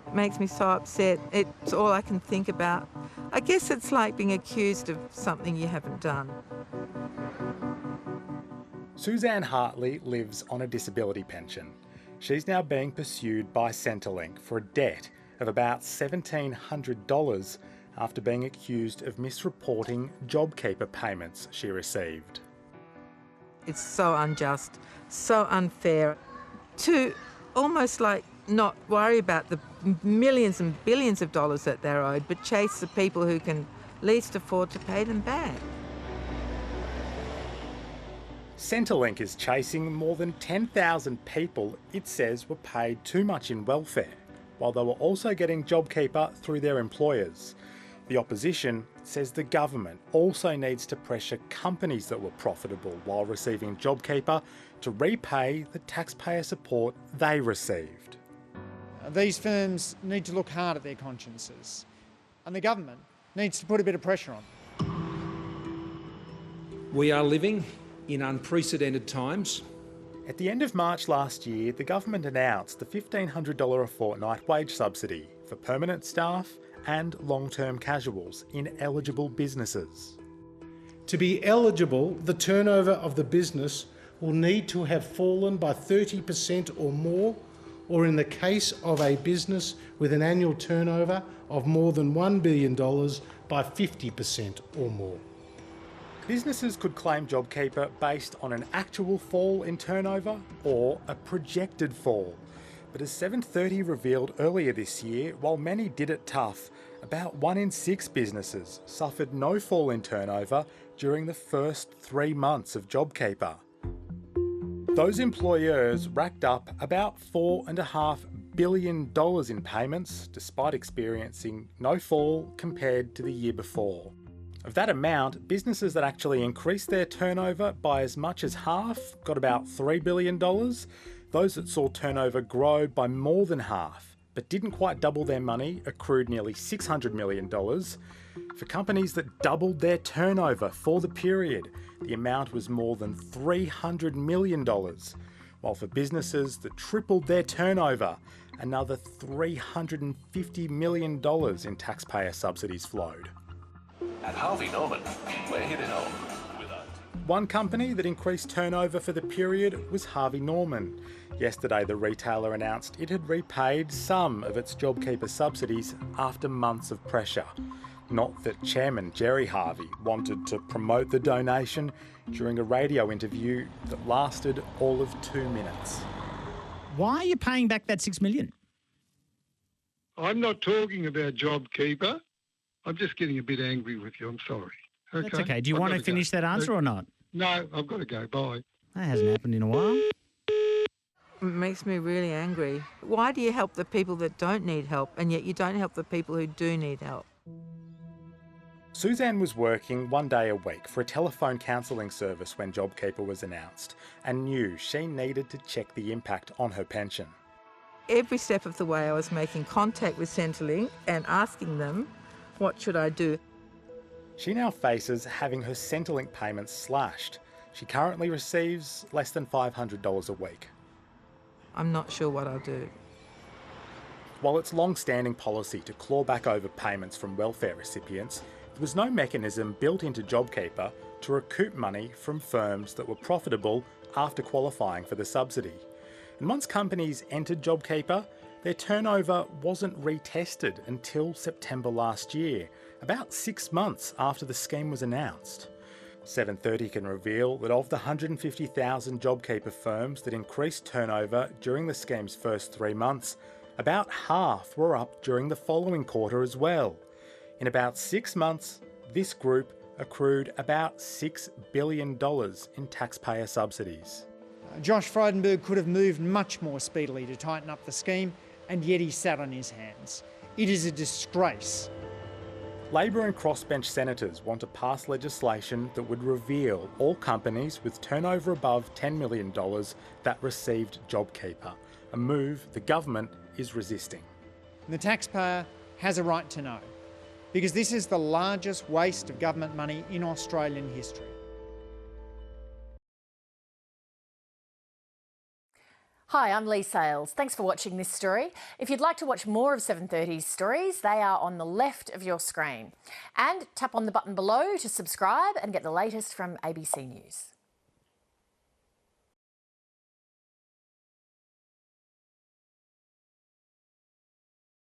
It makes me so upset. It's all I can think about. I guess it's like being accused of something you haven't done. Suzanne Hartley lives on a disability pension. She's now being pursued by Centrelink for a debt of about $1,700 after being accused of misreporting JobKeeper payments she received. It's so unjust, so unfair to almost like not worry about the millions and billions of dollars that they're owed, but chase the people who can least afford to pay them back. Centrelink is chasing more than 10,000 people it says were paid too much in welfare, while they were also getting JobKeeper through their employers. The opposition says the government also needs to pressure companies that were profitable while receiving JobKeeper to repay the taxpayer support they received. These firms need to look hard at their consciences, and the government needs to put a bit of pressure on. We are living in unprecedented times. At the end of March last year, the government announced the $1,500 a fortnight wage subsidy for permanent staff and long-term casuals in eligible businesses. To be eligible, the turnover of the business will need to have fallen by 30% or more, or in the case of a business with an annual turnover of more than $1 billion, by 50% or more. Businesses could claim JobKeeper based on an actual fall in turnover or a projected fall. But as 730 revealed earlier this year, while many did it tough, about 1 in 6 businesses suffered no fall in turnover during the first 3 months of JobKeeper. Those employers racked up about $4.5 billion in payments, despite experiencing no fall compared to the year before. Of that amount, businesses that actually increased their turnover by as much as half got about $3 billion. Those that saw turnover grow by more than half, but didn't quite double their money, accrued nearly $600 million. For companies that doubled their turnover for the period, the amount was more than $300 million. While for businesses that tripled their turnover, another $350 million in taxpayer subsidies flowed. At Harvey Norman, we're here to help. One company that increased turnover for the period was Harvey Norman. Yesterday, the retailer announced it had repaid some of its JobKeeper subsidies after months of pressure. Not that Chairman Gerry Harvey wanted to promote the donation during a radio interview that lasted all of 2 minutes. Why are you paying back that $6 million? I'm not talking about JobKeeper. I'm just getting a bit angry with you. I'm sorry. Okay? That's okay. Do you want to finish that answer or not? No, I've got to go. Bye. That hasn't happened in a while. It makes me really angry. Why do you help the people that don't need help, and yet you don't help the people who do need help? Suzanne was working 1 day a week for a telephone counselling service when JobKeeper was announced and knew she needed to check the impact on her pension. Every step of the way I was making contact with Centrelink and asking them, what should I do? She now faces having her Centrelink payments slashed. She currently receives less than $500 a week. I'm not sure what I'll do. While it's long-standing policy to claw back over payments from welfare recipients, there was no mechanism built into JobKeeper to recoup money from firms that were profitable after qualifying for the subsidy. And once companies entered JobKeeper, their turnover wasn't retested until September last year, about 6 months after the scheme was announced. 730 can reveal that of the 150,000 JobKeeper firms that increased turnover during the scheme's first 3 months, about half were up during the following quarter as well. In about 6 months, this group accrued about $6 billion in taxpayer subsidies. Josh Frydenberg could have moved much more speedily to tighten up the scheme, and yet he sat on his hands. It is a disgrace. Labor and crossbench senators want to pass legislation that would reveal all companies with turnover above $10 million that received JobKeeper, a move the government is resisting. The taxpayer has a right to know, because this is the largest waste of government money in Australian history. Hi, I'm Lee Sales. Thanks for watching this story. If you'd like to watch more of 730's stories, they are on the left of your screen. And tap on the button below to subscribe and get the latest from ABC News.